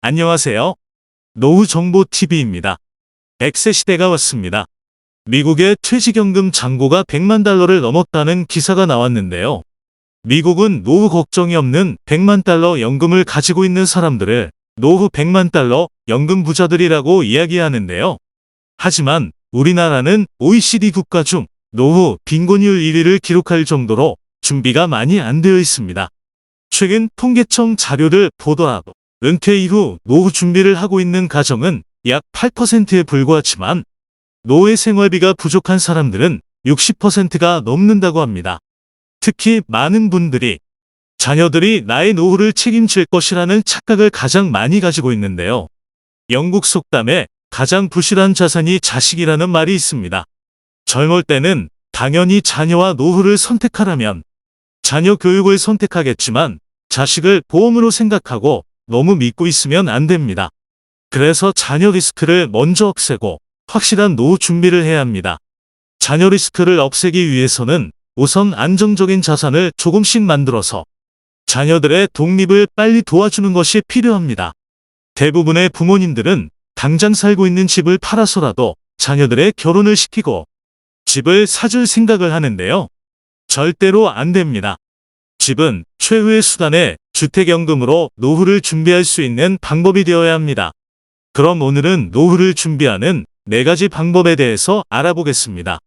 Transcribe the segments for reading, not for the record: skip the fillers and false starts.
안녕하세요. 노후정보TV입니다. 100세 시대가 왔습니다. 미국의 퇴직연금 잔고가 100만 달러를 넘었다는 기사가 나왔는데요. 미국은 노후 걱정이 없는 100만 달러 연금을 가지고 있는 사람들을 노후 100만 달러 연금 부자들이라고 이야기하는데요. 하지만 우리나라는 OECD 국가 중 노후 빈곤율 1위를 기록할 정도로 준비가 많이 안 되어 있습니다. 최근 통계청 자료를 보더라도 은퇴 이후 노후 준비를 하고 있는 가정은 약 8%에 불과하지만 노후의 생활비가 부족한 사람들은 60%가 넘는다고 합니다. 특히 많은 분들이 자녀들이 나의 노후를 책임질 것이라는 착각을 가장 많이 가지고 있는데요. 영국 속담에 가장 부실한 자산이 자식이라는 말이 있습니다. 젊을 때는 당연히 자녀와 노후를 선택하라면 자녀 교육을 선택하겠지만 자식을 보험으로 생각하고 너무 믿고 있으면 안 됩니다. 그래서 자녀 리스크를 먼저 없애고 확실한 노후 준비를 해야 합니다. 자녀 리스크를 없애기 위해서는 우선 안정적인 자산을 조금씩 만들어서 자녀들의 독립을 빨리 도와주는 것이 필요합니다. 대부분의 부모님들은 당장 살고 있는 집을 팔아서라도 자녀들의 결혼을 시키고 집을 사줄 생각을 하는데요. 절대로 안 됩니다. 집은 최후의 수단에 주택연금으로 노후를 준비할 수 있는 방법이 되어야 합니다. 그럼 오늘은 노후를 준비하는 4가지 방법에 대해서 알아보겠습니다.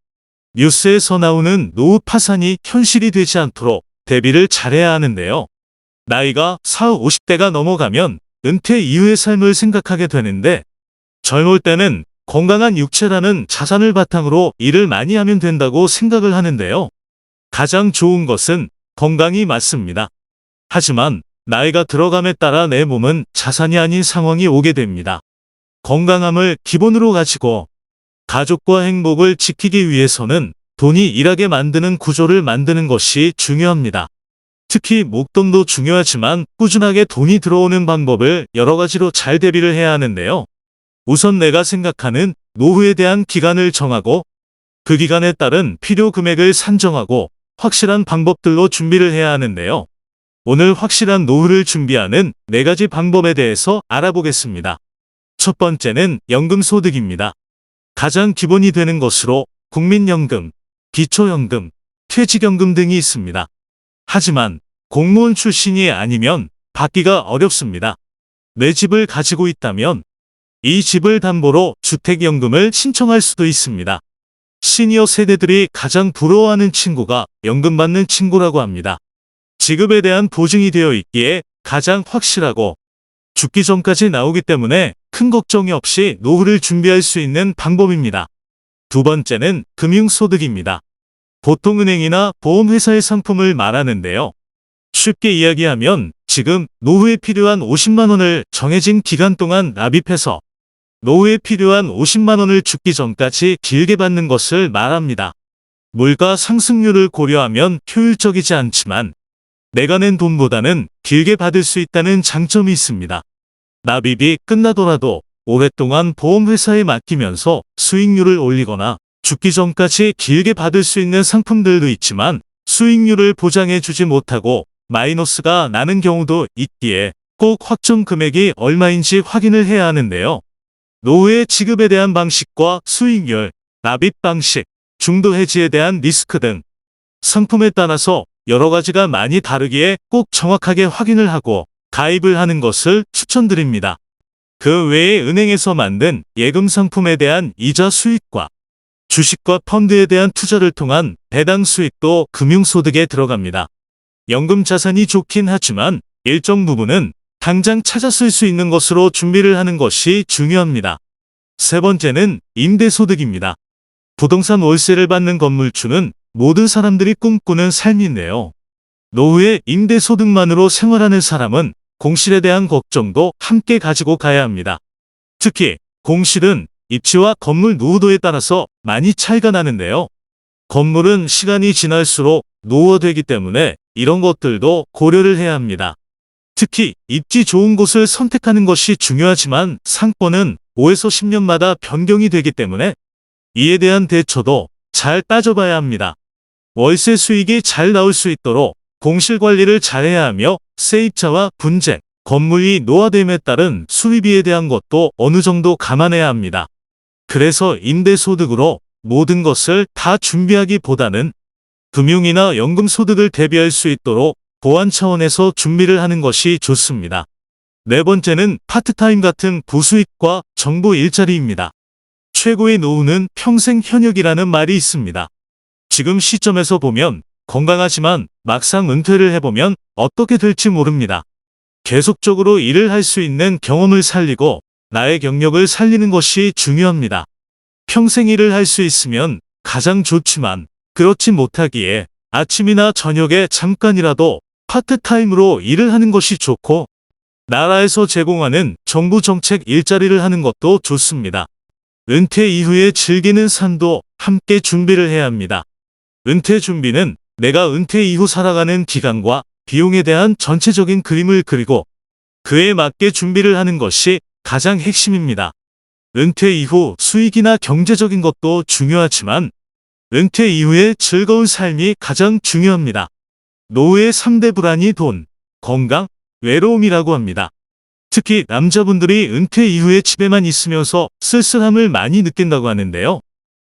뉴스에서 나오는 노후 파산이 현실이 되지 않도록 대비를 잘해야 하는데요. 나이가 40, 50대가 넘어가면 은퇴 이후의 삶을 생각하게 되는데 젊을 때는 건강한 육체라는 자산을 바탕으로 일을 많이 하면 된다고 생각을 하는데요. 가장 좋은 것은 건강이 맞습니다. 하지만 나이가 들어감에 따라 내 몸은 자산이 아닌 상황이 오게 됩니다. 건강함을 기본으로 가지고 가족과 행복을 지키기 위해서는 돈이 일하게 만드는 구조를 만드는 것이 중요합니다. 특히 목돈도 중요하지만 꾸준하게 돈이 들어오는 방법을 여러 가지로 잘 대비를 해야 하는데요. 우선 내가 생각하는 노후에 대한 기간을 정하고 그 기간에 따른 필요 금액을 산정하고 확실한 방법들로 준비를 해야 하는데요. 오늘 확실한 노후를 준비하는 4가지 방법에 대해서 알아보겠습니다. 첫 번째는 연금소득입니다. 가장 기본이 되는 것으로 국민연금, 기초연금, 퇴직연금 등이 있습니다. 하지만 공무원 출신이 아니면 받기가 어렵습니다. 내 집을 가지고 있다면 이 집을 담보로 주택연금을 신청할 수도 있습니다. 시니어 세대들이 가장 부러워하는 친구가 연금 받는 친구라고 합니다. 지급에 대한 보증이 되어 있기에 가장 확실하고 죽기 전까지 나오기 때문에 큰 걱정이 없이 노후를 준비할 수 있는 방법입니다. 두 번째는 금융소득입니다. 보통 은행이나 보험회사의 상품을 말하는데요. 쉽게 이야기하면 지금 노후에 필요한 50만 원을 정해진 기간 동안 납입해서 노후에 필요한 50만 원을 죽기 전까지 길게 받는 것을 말합니다. 물가 상승률을 고려하면 효율적이지 않지만 내가 낸 돈보다는 길게 받을 수 있다는 장점이 있습니다. 납입이 끝나더라도 오랫동안 보험회사에 맡기면서 수익률을 올리거나 죽기 전까지 길게 받을 수 있는 상품들도 있지만 수익률을 보장해주지 못하고 마이너스가 나는 경우도 있기에 꼭 확정 금액이 얼마인지 확인을 해야 하는데요. 노후의 지급에 대한 방식과 수익률, 납입 방식, 중도 해지에 대한 리스크 등 상품에 따라서 여러 가지가 많이 다르기에 꼭 정확하게 확인을 하고 가입을 하는 것을 추천드립니다. 그 외에 은행에서 만든 예금 상품에 대한 이자 수익과 주식과 펀드에 대한 투자를 통한 배당 수익도 금융소득에 들어갑니다. 연금 자산이 좋긴 하지만 일정 부분은 당장 찾아 쓸 수 있는 것으로 준비를 하는 것이 중요합니다. 세 번째는 임대소득입니다. 부동산 월세를 받는 건물주는 모든 사람들이 꿈꾸는 삶인데요. 노후에 임대소득만으로 생활하는 사람은 공실에 대한 걱정도 함께 가지고 가야 합니다. 특히 공실은 입지와 건물 노후도에 따라서 많이 차이가 나는데요. 건물은 시간이 지날수록 노후화되기 때문에 이런 것들도 고려를 해야 합니다. 특히 입지 좋은 곳을 선택하는 것이 중요하지만 상권은 5에서 10년마다 변경이 되기 때문에 이에 대한 대처도 잘 따져봐야 합니다. 월세 수익이 잘 나올 수 있도록 공실 관리를 잘해야 하며 세입자와 분쟁, 건물이 노화됨에 따른 수리비에 대한 것도 어느 정도 감안해야 합니다. 그래서 임대소득으로 모든 것을 다 준비하기보다는 금융이나 연금 소득을 대비할 수 있도록 보완 차원에서 준비를 하는 것이 좋습니다. 네 번째는 파트타임 같은 부수입과 정보 일자리입니다. 최고의 노후는 평생 현역이라는 말이 있습니다. 지금 시점에서 보면 건강하지만 막상 은퇴를 해보면 어떻게 될지 모릅니다. 계속적으로 일을 할 수 있는 경험을 살리고 나의 경력을 살리는 것이 중요합니다. 평생 일을 할 수 있으면 가장 좋지만 그렇지 못하기에 아침이나 저녁에 잠깐이라도 파트타임으로 일을 하는 것이 좋고 나라에서 제공하는 정부 정책 일자리를 하는 것도 좋습니다. 은퇴 이후에 즐기는 삶도 함께 준비를 해야 합니다. 은퇴 준비는 내가 은퇴 이후 살아가는 기간과 비용에 대한 전체적인 그림을 그리고 그에 맞게 준비를 하는 것이 가장 핵심입니다. 은퇴 이후 수익이나 경제적인 것도 중요하지만 은퇴 이후의 즐거운 삶이 가장 중요합니다. 노후의 3대 불안이 돈, 건강, 외로움이라고 합니다. 특히 남자분들이 은퇴 이후에 집에만 있으면서 쓸쓸함을 많이 느낀다고 하는데요.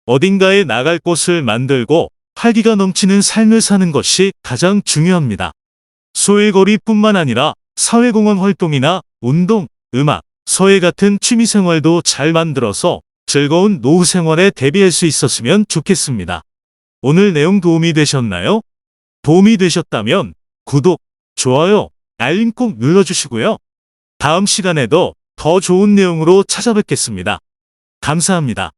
어딘가에 나갈 곳을 만들고 활기가 넘치는 삶을 사는 것이 가장 중요합니다. 소일거리뿐만 아니라 사회공헌 활동이나 운동, 음악, 서예 같은 취미생활도 잘 만들어서 즐거운 노후 생활에 대비할 수 있었으면 좋겠습니다. 오늘 내용 도움이 되셨나요? 도움이 되셨다면 구독, 좋아요, 알림 꼭 눌러주시고요. 다음 시간에도 더 좋은 내용으로 찾아뵙겠습니다. 감사합니다.